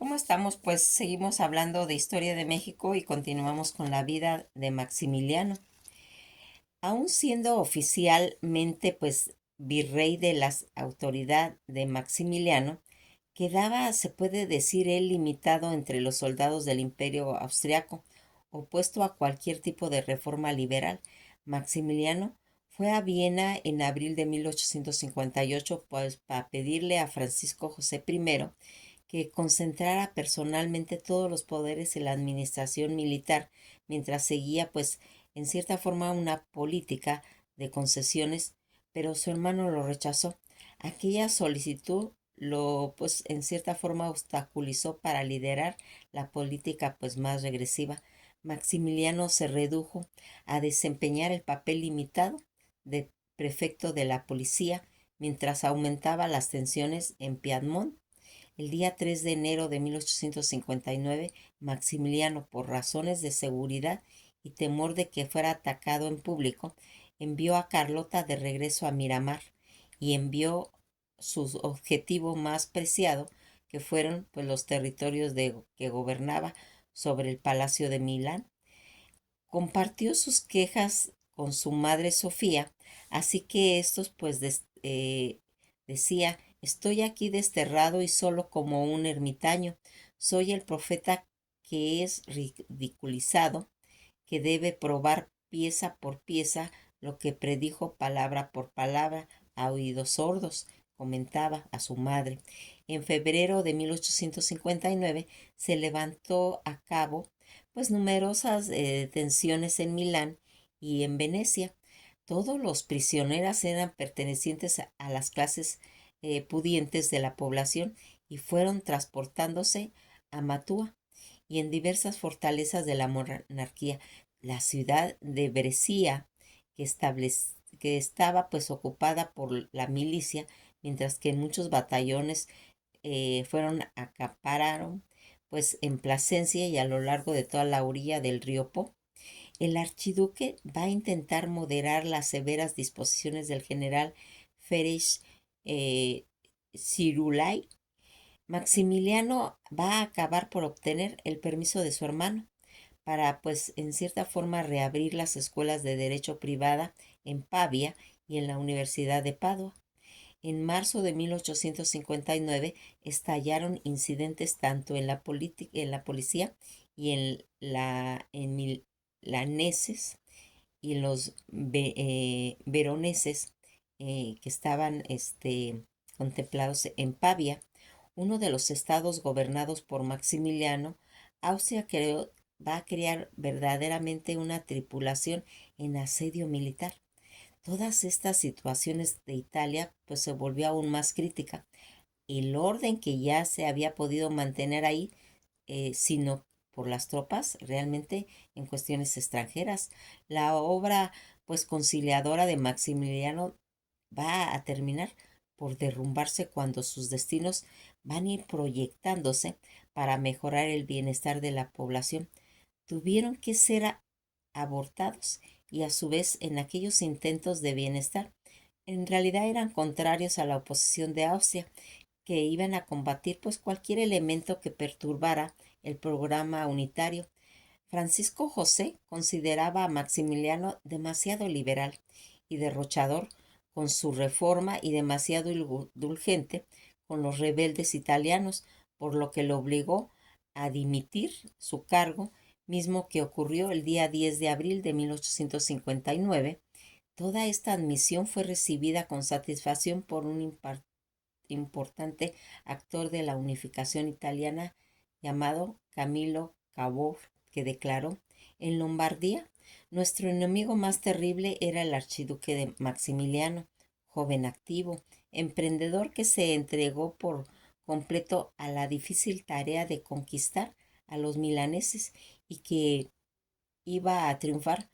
¿Cómo estamos? Pues seguimos hablando de historia de México y continuamos con la vida de Maximiliano. Aún siendo oficialmente pues virrey de la autoridad de Maximiliano, quedaba, se puede decir, él limitado entre los soldados del Imperio austriaco, opuesto a cualquier tipo de reforma liberal. Maximiliano fue a Viena en abril de 1858 pues, para pedirle a Francisco José I que concentrara personalmente todos los poderes en la administración militar, mientras seguía, pues, en cierta forma una política de concesiones, pero su hermano lo rechazó. Aquella solicitud lo, pues, en cierta forma obstaculizó para liderar la política, pues, más regresiva. Maximiliano se redujo a desempeñar el papel limitado de prefecto de la policía, mientras aumentaba las tensiones en Piedmont. El día 3 de enero de 1859, Maximiliano, por razones de seguridad y temor de que fuera atacado en público, envió a Carlota de regreso a Miramar y envió su objetivo más preciado, que fueron pues, los territorios que gobernaba sobre el Palacio de Milán. Compartió sus quejas con su madre Sofía, así que estos pues decía: estoy aquí desterrado y solo como un ermitaño. Soy el profeta que es ridiculizado, que debe probar pieza por pieza lo que predijo palabra por palabra a oídos sordos, comentaba a su madre. En febrero de 1859 se levantó a cabo pues numerosas detenciones en Milán y en Venecia. Todos los prisioneros eran pertenecientes a las clases pudientes de la población y fueron transportándose a Mantua y en diversas fortalezas de la monarquía. La ciudad de Brescia, que estaba pues ocupada por la milicia, mientras que muchos batallones acapararon pues en Plasencia y a lo largo de toda la orilla del río Po. El archiduque va a intentar moderar las severas disposiciones del general Ferenc eh, Cirulai. Maximiliano va a acabar por obtener el permiso de su hermano para, pues, en cierta forma reabrir las escuelas de derecho privada en Pavia y en la Universidad de Padua. En marzo de 1859 estallaron incidentes tanto en en la policía y en milaneses y en los veroneses que estaban contemplados en Pavia, uno de los estados gobernados por Maximiliano. Austria va a crear verdaderamente una tripulación en asedio militar. Todas estas situaciones de Italia pues se volvió aún más crítica. El orden que ya se había podido mantener ahí, sino por las tropas realmente en cuestiones extranjeras. La obra pues conciliadora de Maximiliano va a terminar por derrumbarse cuando sus destinos van a ir proyectándose para mejorar el bienestar de la población. Tuvieron que ser abortados y a su vez en aquellos intentos de bienestar. En realidad eran contrarios a la oposición de Austria, que iban a combatir pues cualquier elemento que perturbara el programa unitario. Francisco José consideraba a Maximiliano demasiado liberal y derrochador con su reforma y demasiado indulgente con los rebeldes italianos, por lo que lo obligó a dimitir su cargo, mismo que ocurrió el día 10 de abril de 1859. Toda esta admisión fue recibida con satisfacción por un importante actor de la unificación italiana llamado Camilo Cavour, que declaró: en Lombardía, nuestro enemigo más terrible era el archiduque de Maximiliano, joven activo, emprendedor que se entregó por completo a la difícil tarea de conquistar a los milaneses y que iba a triunfar.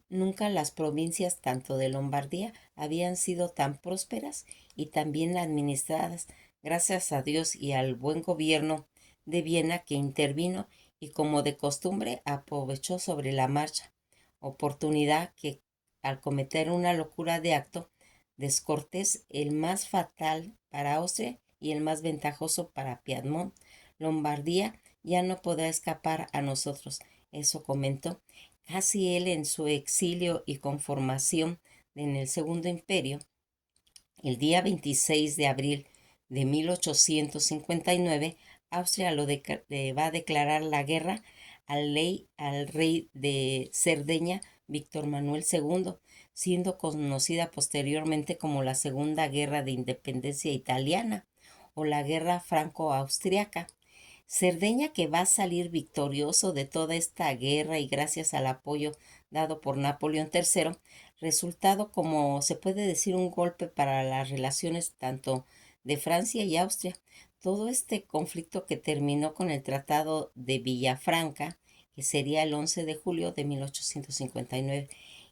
Nunca las provincias tanto de Lombardía habían sido tan prósperas y tan bien administradas, gracias a Dios y al buen gobierno de Viena, que intervino y como de costumbre aprovechó sobre la marcha, oportunidad que, al cometer una locura de acto descortés, el más fatal para Austria y el más ventajoso para Piedmont, Lombardía ya no podrá escapar a nosotros. Eso comentó. Casi él en su exilio y conformación en el Segundo Imperio, el día 26 de abril de 1859, Austria va a declarar la guerra al rey de Cerdeña, Víctor Manuel II, siendo conocida posteriormente como la Segunda Guerra de Independencia Italiana o la Guerra Franco-Austriaca. Cerdeña, que va a salir victorioso de toda esta guerra y gracias al apoyo dado por Napoleón III, resultado como se puede decir un golpe para las relaciones tanto de Francia y Austria. Todo este conflicto que terminó con el Tratado de Villafranca, que sería el 11 de julio de 1859,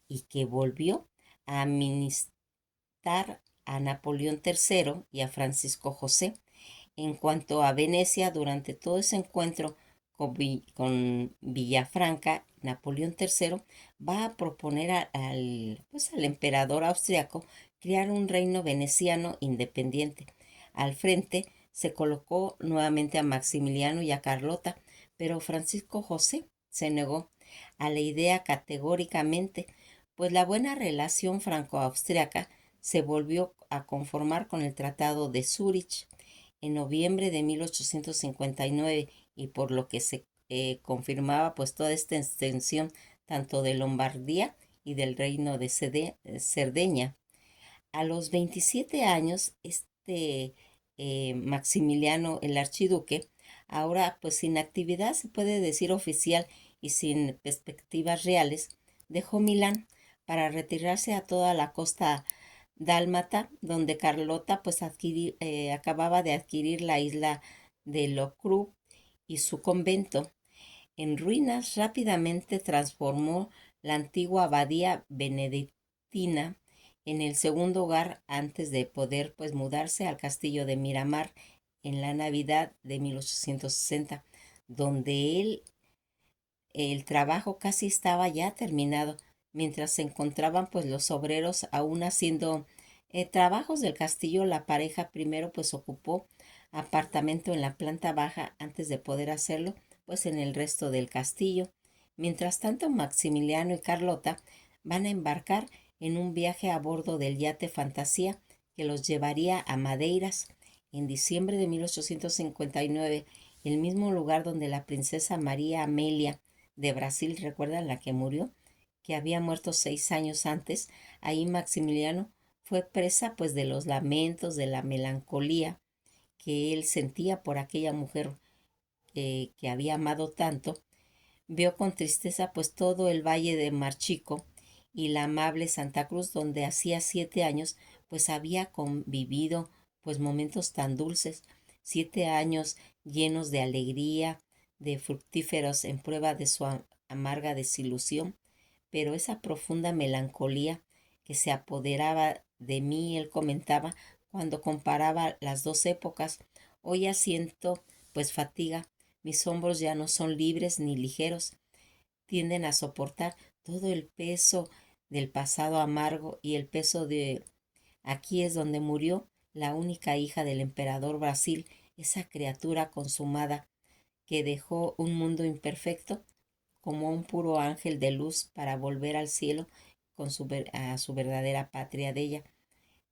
y que volvió a administrar a Napoleón III y a Francisco José. En cuanto a Venecia, durante todo ese encuentro con Villafranca, Napoleón III va a proponer al emperador austriaco crear un reino veneciano independiente. Al frente se colocó nuevamente a Maximiliano y a Carlota, pero Francisco José se negó a la idea categóricamente, pues la buena relación franco-austriaca se volvió a conformar con el Tratado de Zúrich en noviembre de 1859 y por lo que se confirmaba pues toda esta extensión tanto de Lombardía y del reino de Cerdeña. A los 27 años, Maximiliano, el archiduque, ahora pues sin actividad se puede decir oficial y sin perspectivas reales, dejó Milán para retirarse a toda la costa dálmata, donde Carlota pues acababa de adquirir la isla de Locru y su convento. En ruinas rápidamente transformó la antigua abadía benedictina en el segundo hogar antes de poder pues mudarse al castillo de Miramar en la Navidad de 1860, donde el trabajo casi estaba ya terminado, mientras se encontraban pues los obreros aún haciendo trabajos del castillo. La pareja primero pues ocupó apartamento en la planta baja antes de poder hacerlo pues en el resto del castillo. Mientras tanto, Maximiliano y Carlota van a embarcar en un viaje a bordo del yate Fantasía que los llevaría a Madeiras en diciembre de 1859, el mismo lugar donde la princesa María Amelia de Brasil, ¿recuerdan la que murió? Que había muerto 6 años antes. Ahí Maximiliano fue presa pues de los lamentos, de la melancolía que él sentía por aquella mujer que había amado tanto. Vio con tristeza pues todo el valle de Marchico y la amable Santa Cruz, donde hacía 7 años pues había convivido pues momentos tan dulces, 7 años llenos de alegría, de fructíferos en prueba de su amarga desilusión, pero esa profunda melancolía que se apoderaba de mí, él comentaba, cuando comparaba las dos épocas. Hoy ya siento pues fatiga, mis hombros ya no son libres ni ligeros, tienden a soportar todo el peso del pasado amargo y el peso de aquí es donde murió la única hija del emperador Brasil, esa criatura consumada que dejó un mundo imperfecto como un puro ángel de luz para volver al cielo a su verdadera patria de ella.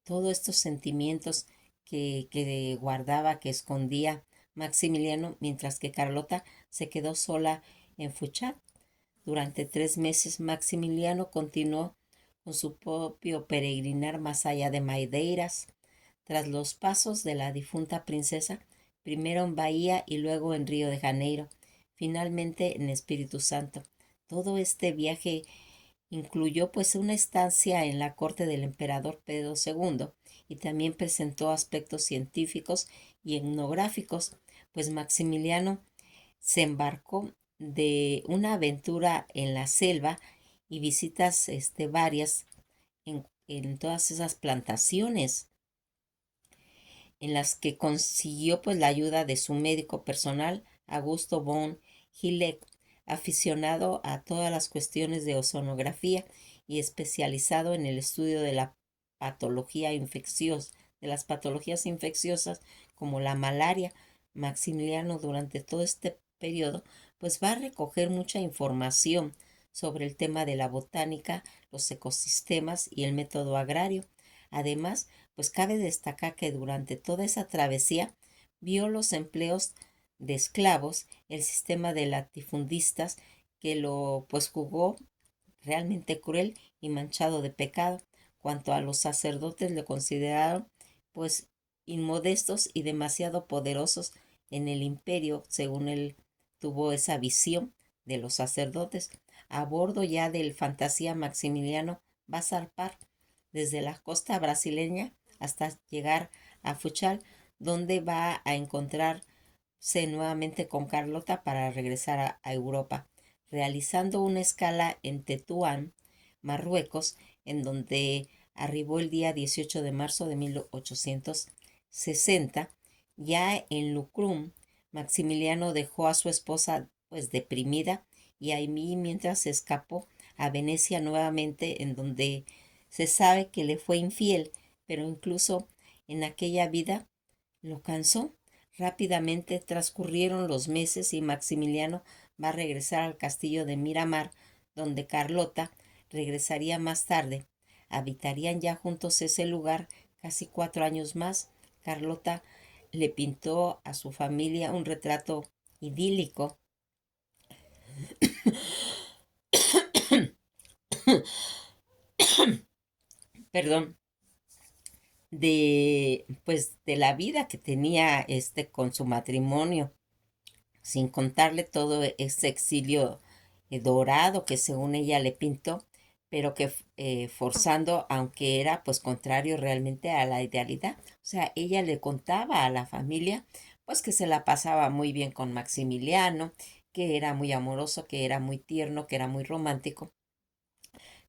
Todos estos sentimientos que guardaba, que escondía Maximiliano, mientras que Carlota se quedó sola en Fuchat. Durante 3 meses Maximiliano continuó con su propio peregrinar más allá de Madeiras, tras los pasos de la difunta princesa, primero en Bahía y luego en Río de Janeiro, finalmente en Espíritu Santo. Todo este viaje incluyó pues una estancia en la corte del emperador Pedro II y también presentó aspectos científicos y etnográficos, pues Maximiliano se embarcó de una aventura en la selva y visitas varias en todas esas plantaciones en las que consiguió pues la ayuda de su médico personal, Augusto von Hilek, aficionado a todas las cuestiones de ozonografía y especializado en el estudio de la patología infecciosa, de las patologías infecciosas como la malaria, Maximiliano durante todo este periodo pues va a recoger mucha información sobre el tema de la botánica, los ecosistemas y el método agrario. Además, pues cabe destacar que durante toda esa travesía vio los empleos de esclavos, el sistema de latifundistas que lo pues jugó realmente cruel y manchado de pecado. Cuanto a los sacerdotes le consideraron pues inmodestos y demasiado poderosos en el imperio, según él tuvo esa visión de los sacerdotes. A bordo ya del fantasía Maximiliano va a zarpar desde la costa brasileña hasta llegar a Fuchal, donde va a encontrarse nuevamente con Carlota para regresar a Europa, realizando una escala en Tetuán, Marruecos, en donde arribó el día 18 de marzo de 1860. Ya en Lucrum, Maximiliano dejó a su esposa pues deprimida y ahí mientras se escapó a Venecia nuevamente, en donde se sabe que le fue infiel, pero incluso en aquella vida lo cansó. Rápidamente transcurrieron los meses y Maximiliano va a regresar al castillo de Miramar, donde Carlota regresaría más tarde. Habitarían ya juntos ese lugar casi 4 años más. Carlota le pintó a su familia un retrato idílico, perdón, de pues de la vida que tenía con su matrimonio, sin contarle todo ese exilio dorado que según ella le pintó, pero que forzando, aunque era pues contrario realmente a la idealidad. O sea, ella le contaba a la familia pues que se la pasaba muy bien con Maximiliano, que era muy amoroso, que era muy tierno, que era muy romántico,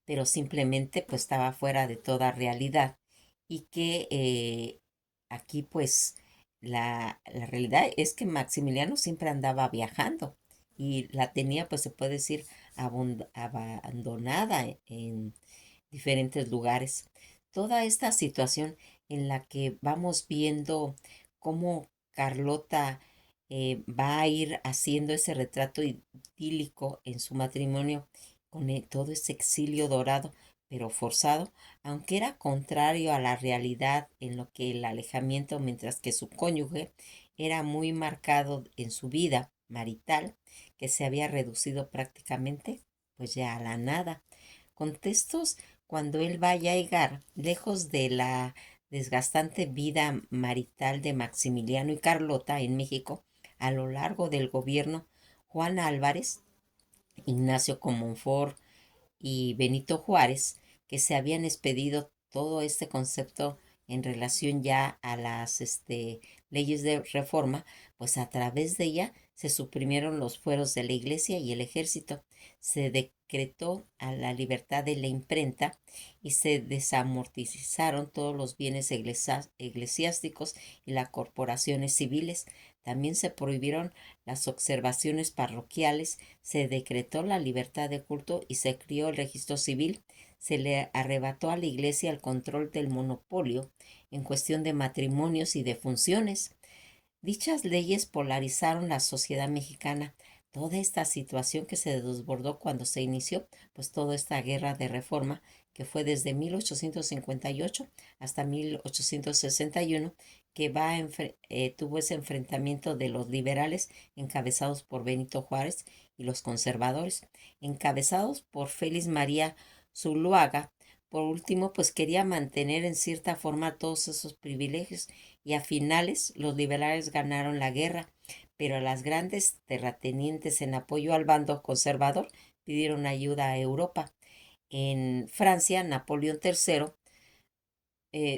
pero simplemente pues estaba fuera de toda realidad y que aquí pues la realidad es que Maximiliano siempre andaba viajando y la tenía pues se puede decir abandonada en diferentes lugares. Toda esta situación en la que vamos viendo cómo Carlota va a ir haciendo ese retrato idílico en su matrimonio con todo ese exilio dorado, pero forzado, aunque era contrario a la realidad en lo que el alejamiento, mientras que su cónyuge era muy marcado en su vida marital, que se había reducido prácticamente pues ya a la nada. Contextos cuando él vaya a llegar, lejos de la desgastante vida marital de Maximiliano y Carlota en México, a lo largo del gobierno, Juan Álvarez, Ignacio Comonfort y Benito Juárez, que se habían expedido todo este concepto en relación ya a las leyes de reforma, pues a través de ella se suprimieron los fueros de la iglesia y el ejército, se decretó a la libertad de la imprenta y se desamortizaron todos los bienes eclesiásticos y las corporaciones civiles. También se prohibieron las observaciones parroquiales, se decretó la libertad de culto y se crió el registro civil. Se le arrebató a la iglesia el control del monopolio en cuestión de matrimonios y de funciones. Dichas leyes polarizaron la sociedad mexicana. Toda esta situación que se desbordó cuando se inició, pues toda esta guerra de reforma que fue desde 1858 hasta 1861, que tuvo ese enfrentamiento de los liberales encabezados por Benito Juárez y los conservadores encabezados por Félix María Zuluaga. Por último, pues quería mantener en cierta forma todos esos privilegios y a finales los liberales ganaron la guerra, pero las grandes terratenientes en apoyo al bando conservador pidieron ayuda a Europa. En Francia, Napoleón III,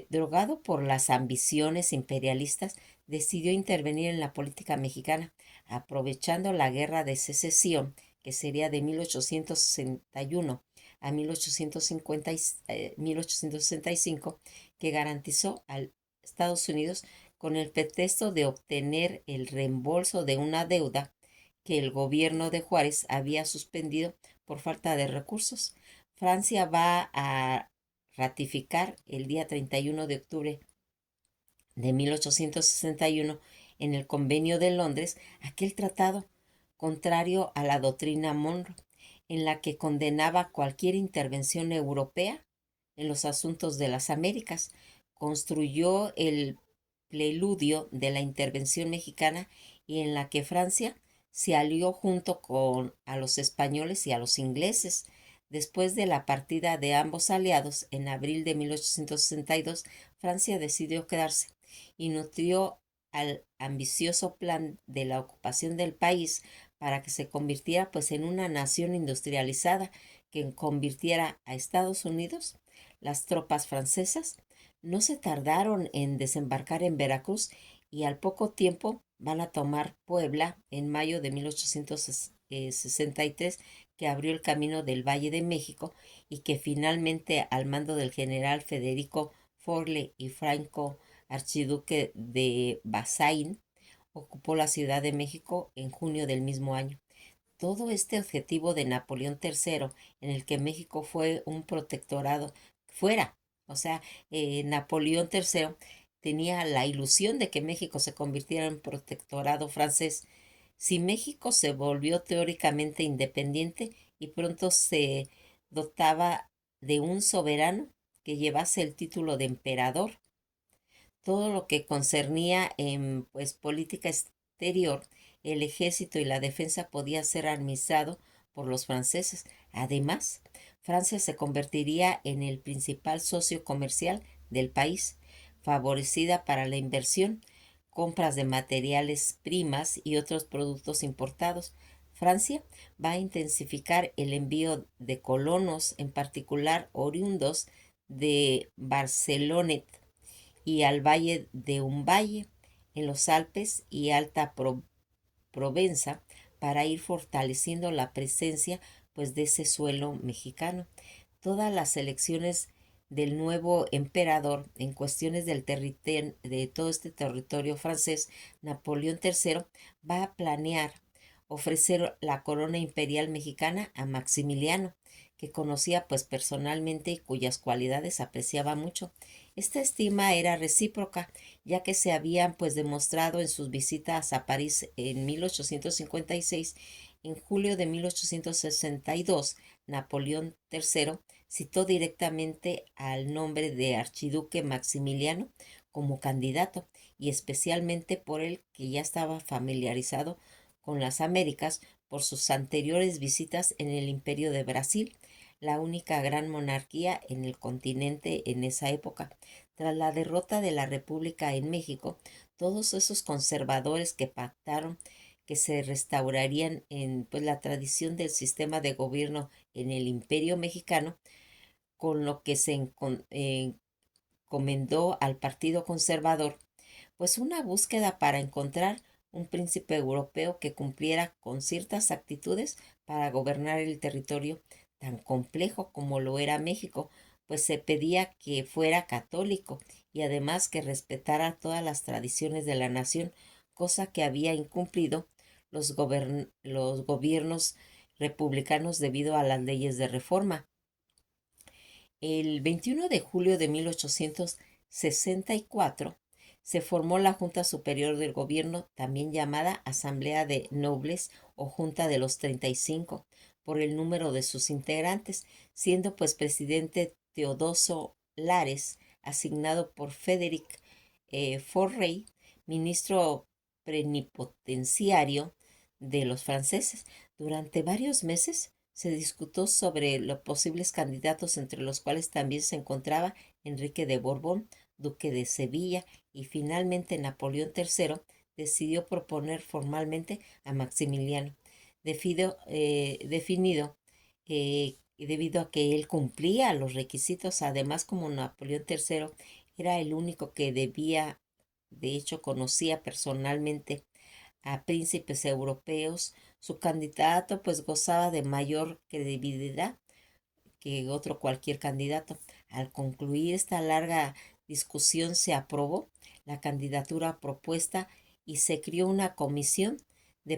drogado por las ambiciones imperialistas, decidió intervenir en la política mexicana, aprovechando la guerra de secesión, que sería de 1861 a 1865, que garantizó a Estados Unidos con el pretexto de obtener el reembolso de una deuda que el gobierno de Juárez había suspendido por falta de recursos. Francia va a ratificar el día 31 de octubre de 1861 en el Convenio de Londres aquel tratado contrario a la doctrina Monroe, en la que condenaba cualquier intervención europea en los asuntos de las Américas. Construyó el preludio de la intervención mexicana y en la que Francia se alió junto con a los españoles y a los ingleses. Después de la partida de ambos aliados, en abril de 1862, Francia decidió quedarse y nutrió al ambicioso plan de la ocupación del país para que se convirtiera pues en una nación industrializada que convirtiera a Estados Unidos. Las tropas francesas no se tardaron en desembarcar en Veracruz y al poco tiempo van a tomar Puebla en mayo de 1863, que abrió el camino del Valle de México y que finalmente al mando del general Federico Forle y Franco, archiduque de Bazaine, ocupó la Ciudad de México en junio del mismo año. Todo este objetivo de Napoleón III, en el que México fue un protectorado, fuera, o sea, Napoleón III tenía la ilusión de que México se convirtiera en protectorado francés. Si México se volvió teóricamente independiente y pronto se dotaba de un soberano que llevase el título de emperador, todo lo que concernía en pues política exterior, el ejército y la defensa podía ser administrado por los franceses. Además, Francia se convertiría en el principal socio comercial del país, favorecida para la inversión, compras de materiales primas y otros productos importados. Francia va a intensificar el envío de colonos, en particular oriundos de Barcelona y al valle de Umbaye en los Alpes y Alta Provenza para ir fortaleciendo la presencia pues de ese suelo mexicano. Todas las elecciones del nuevo emperador en cuestiones de todo este territorio francés, Napoleón III va a planear ofrecer la corona imperial mexicana a Maximiliano, que conocía pues personalmente y cuyas cualidades apreciaba mucho. Esta estima era recíproca, ya que se habían pues demostrado en sus visitas a París en 1856. En julio de 1862, Napoleón III citó directamente al nombre de archiduque Maximiliano como candidato, y especialmente por él, que ya estaba familiarizado con las Américas por sus anteriores visitas en el Imperio de Brasil, la única gran monarquía en el continente en esa época. Tras la derrota de la República en México, todos esos conservadores que pactaron que se restaurarían en pues, la tradición del sistema de gobierno en el Imperio mexicano, con lo que se encomendó al Partido Conservador, pues una búsqueda para encontrar un príncipe europeo que cumpliera con ciertas actitudes para gobernar el territorio tan complejo como lo era México, pues se pedía que fuera católico y además que respetara todas las tradiciones de la nación, cosa que había incumplido los gobiernos republicanos debido a las leyes de reforma. El 21 de julio de 1864 se formó la Junta Superior del Gobierno, también llamada Asamblea de Nobles o Junta de los 35, por el número de sus integrantes, siendo pues presidente Teodoso Lares, asignado por Frederick Forrey, ministro plenipotenciario de los franceses. Durante varios meses se discutió sobre los posibles candidatos, entre los cuales también se encontraba Enrique de Borbón, duque de Sevilla, y finalmente Napoleón III decidió proponer formalmente a Maximiliano, definido debido a que él cumplía los requisitos. Además, como Napoleón III era el único que de hecho, conocía personalmente a príncipes europeos, su candidato pues gozaba de mayor credibilidad que otro cualquier candidato. Al concluir esta larga discusión se aprobó la candidatura propuesta y se creó una comisión de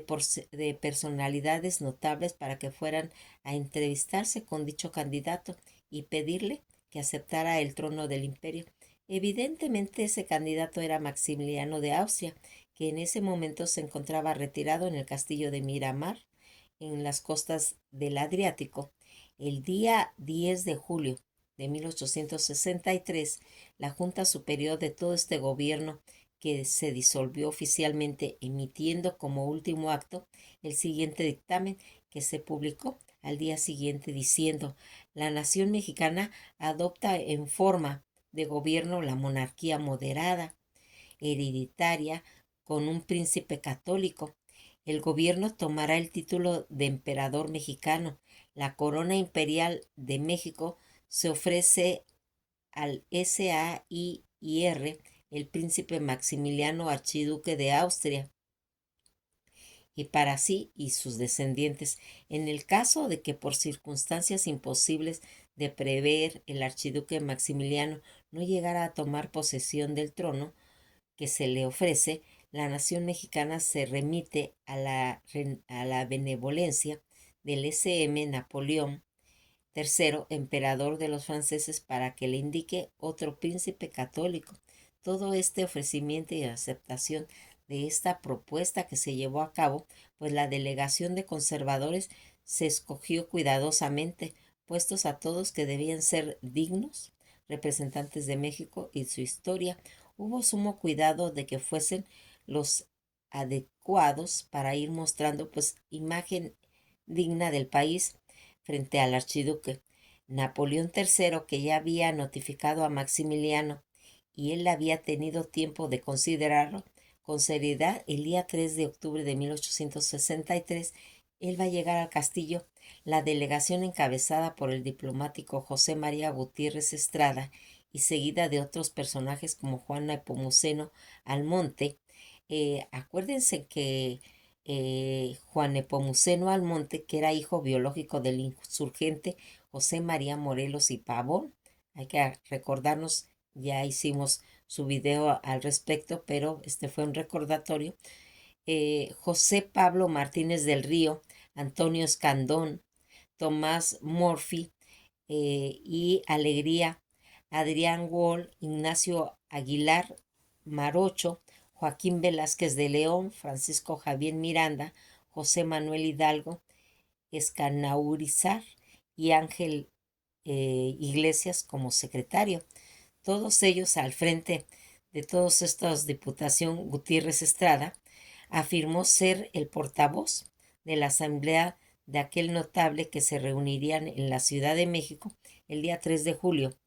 personalidades notables para que fueran a entrevistarse con dicho candidato y pedirle que aceptara el trono del imperio. Evidentemente ese candidato era Maximiliano de Austria, que en ese momento se encontraba retirado en el castillo de Miramar, en las costas del Adriático. El día 10 de julio de 1863, la Junta Superior de todo este gobierno, que se disolvió oficialmente, emitiendo como último acto el siguiente dictamen, que se publicó al día siguiente, diciendo: la nación mexicana adopta en forma de gobierno la monarquía moderada, hereditaria, con un príncipe católico. El gobierno tomará el título de emperador mexicano. La corona imperial de México se ofrece al SAIR, el príncipe Maximiliano, archiduque de Austria, y para sí y sus descendientes. En el caso de que por circunstancias imposibles de prever el archiduque Maximiliano no llegara a tomar posesión del trono que se le ofrece, la nación mexicana se remite a la benevolencia del SM Napoleón III, emperador de los franceses, para que le indique otro príncipe católico. Todo este ofrecimiento y aceptación de esta propuesta que se llevó a cabo, pues la delegación de conservadores se escogió cuidadosamente, puestos a todos que debían ser dignos representantes de México y su historia. Hubo sumo cuidado de que fuesen los adecuados para ir mostrando pues imagen digna del país frente al archiduque. Napoleón III, que ya había notificado a Maximiliano y él había tenido tiempo de considerarlo con seriedad, el día 3 de octubre de 1863, él va a llegar al castillo. La delegación, encabezada por el diplomático José María Gutiérrez Estrada y seguida de otros personajes como Juan Nepomuceno Almonte. Acuérdense que Juan Nepomuceno Almonte, que era hijo biológico del insurgente José María Morelos y Pavón, hay que recordarnos, ya hicimos su video al respecto, pero este fue un recordatorio. José Pablo Martínez del Río, Antonio Escandón, Tomás Murphy y Alegría, Adrián Wall, Ignacio Aguilar Marocho, Joaquín Velázquez de León, Francisco Javier Miranda, José Manuel Hidalgo Escanaurizar y Ángel Iglesias como secretario. Todos ellos al frente de todos estos diputación. Gutiérrez Estrada afirmó ser el portavoz de la asamblea de aquel notable que se reunirían en la Ciudad de México el día 3 de julio.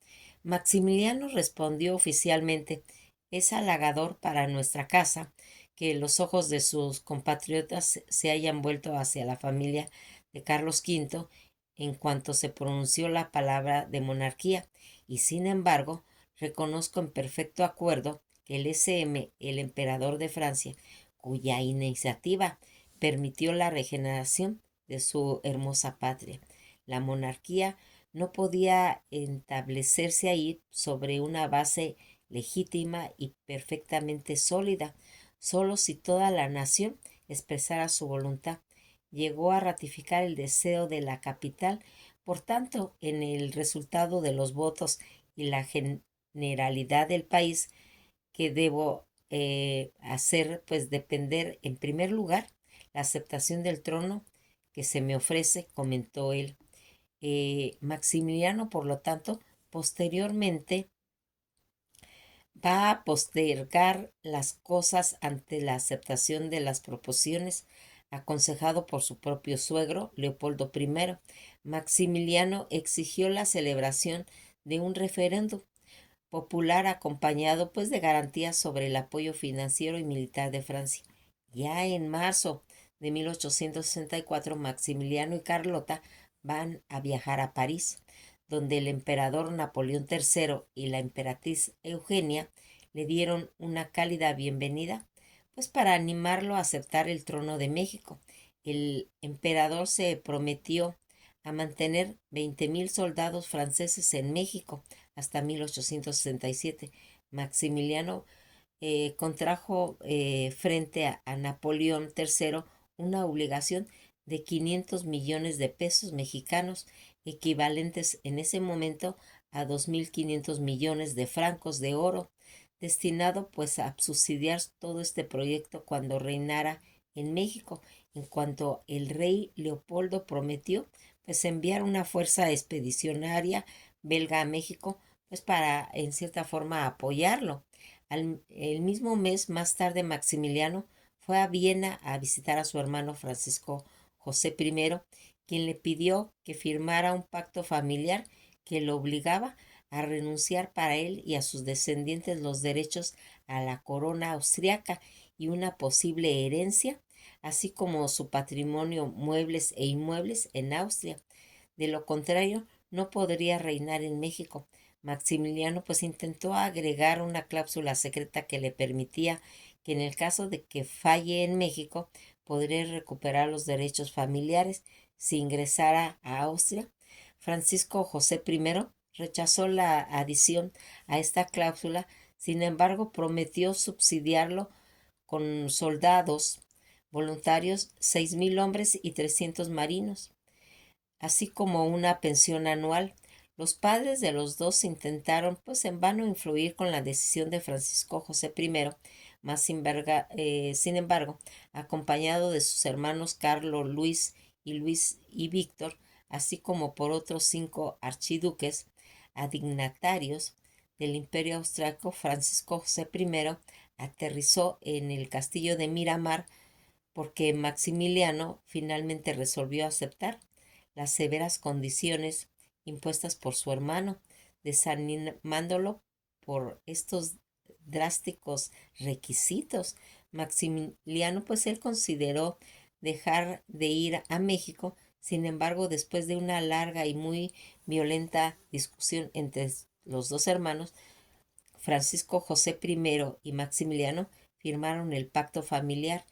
Maximiliano respondió oficialmente: es halagador para nuestra casa que los ojos de sus compatriotas se hayan vuelto hacia la familia de Carlos V en cuanto se pronunció la palabra de monarquía, y sin embargo reconozco en perfecto acuerdo que el SM, el emperador de Francia, cuya iniciativa permitió la regeneración de su hermosa patria, la monarquía, no podía establecerse ahí sobre una base legítima y perfectamente sólida, solo si toda la nación expresara su voluntad. Llegó a ratificar el deseo de la capital. Por tanto, en el resultado de los votos y la generalidad del país, que debo hacer, pues depender en primer lugar la aceptación del trono que se me ofrece, comentó él. Maximiliano, por lo tanto, posteriormente va a postergar las cosas ante la aceptación de las proposiciones, aconsejado por su propio suegro, Leopoldo I. Maximiliano exigió la celebración de un referéndum popular acompañado pues de garantías sobre el apoyo financiero y militar de Francia. Ya en marzo de 1864, Maximiliano y Carlota van a viajar a París, donde el emperador Napoleón III y la emperatriz Eugenia le dieron una cálida bienvenida, pues para animarlo a aceptar el trono de México. El emperador se prometió a mantener 20,000 soldados franceses en México hasta 1867. Maximiliano contrajo frente a Napoleón III una obligación de 500 millones de pesos mexicanos, equivalentes en ese momento a 2.500 millones de francos de oro. destinado pues a subsidiar todo este proyecto cuando reinara en México, en cuanto el rey Leopoldo prometió pues enviar una fuerza expedicionaria belga a México pues para en cierta forma apoyarlo. El mismo mes más tarde Maximiliano fue a Viena a visitar a su hermano Francisco José I, quien le pidió que firmara un pacto familiar que lo obligaba a renunciar para él y a sus descendientes los derechos a la corona austriaca y una posible herencia, así como su patrimonio, muebles e inmuebles en Austria. De lo contrario, no podría reinar en México. Maximiliano pues intentó agregar una cláusula secreta que le permitía que en el caso de que falle en México, podría recuperar los derechos familiares si ingresara a Austria. Francisco José I rechazó la adición a esta cláusula, sin embargo prometió subsidiarlo con soldados voluntarios, 6,000 hombres y 300 marinos, así como una pensión anual. Los padres de los dos intentaron, pues en vano, influir con la decisión de Francisco José I, más sin embargo, acompañado de sus hermanos Carlos Luis y Víctor, así como por otros 5 archiduques adignatarios del Imperio Austriaco, Francisco José I aterrizó en el castillo de Miramar porque Maximiliano finalmente resolvió aceptar las severas condiciones impuestas por su hermano, desanimándolo por estos drásticos requisitos. Maximiliano, pues él consideró dejar de ir a México. Sin embargo, después de una larga y muy violenta discusión entre los dos hermanos, Francisco José I y Maximiliano firmaron el pacto familiar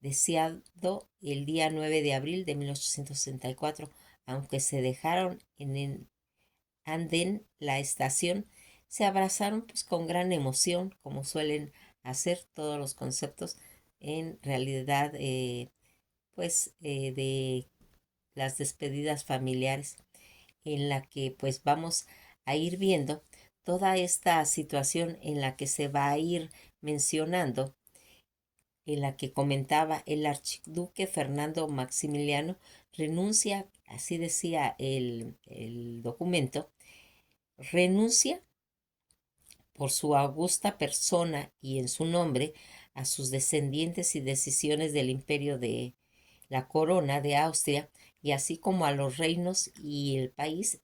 deseado el día 9 de abril de 1864, aunque se dejaron en el andén la estación, se abrazaron pues con gran emoción, como suelen hacer todos los conceptos en realidad de las despedidas familiares, en la que pues vamos a ir viendo toda esta situación en la que se va a ir mencionando, en la que comentaba el archiduque Fernando Maximiliano renuncia, así decía el documento, renuncia por su augusta persona y en su nombre a sus descendientes y decisiones del imperio de la corona de Austria, y así como a los reinos y el país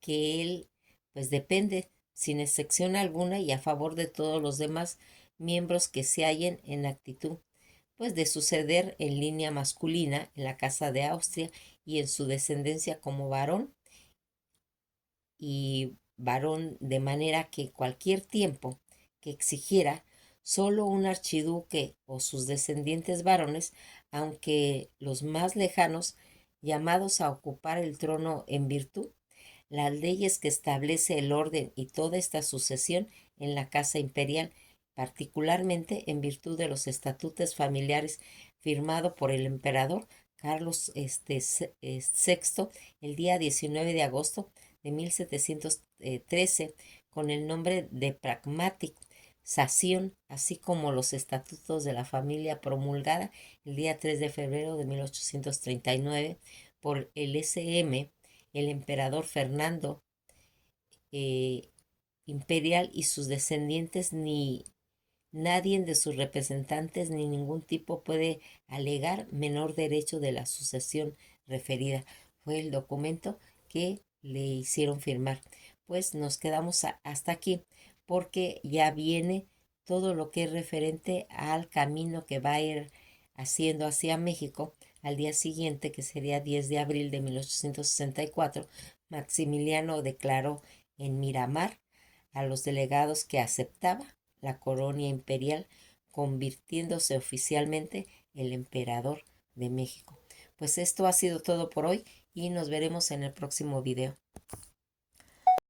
que él pues depende sin excepción alguna, y a favor de todos los demás miembros que se hallen en actitud pues de suceder en línea masculina en la casa de Austria y en su descendencia como varón y varón, de manera que cualquier tiempo que exigiera solo un archiduque o sus descendientes varones, aunque los más lejanos, llamados a ocupar el trono en virtud las leyes que establece el orden y toda esta sucesión en la casa imperial, particularmente en virtud de los estatutos familiares firmado por el emperador Carlos VI el día 19 de agosto de 1713 con el nombre de Pragmatic-Sación, así como los estatutos de la familia promulgada el día 3 de febrero de 1839 por el SM, el emperador Fernando imperial y sus descendientes, ni nadie de sus representantes ni ningún tipo puede alegar menor derecho de la sucesión referida. Fue el documento que le hicieron firmar. Pues nos quedamos hasta aquí porque ya viene todo lo que es referente al camino que va a ir haciendo hacia México al día siguiente, que sería 10 de abril de 1864. Maximiliano declaró en Miramar a los delegados que aceptaba la corona imperial, convirtiéndose oficialmente el emperador de México. Pues esto ha sido todo por hoy y nos veremos en el próximo video.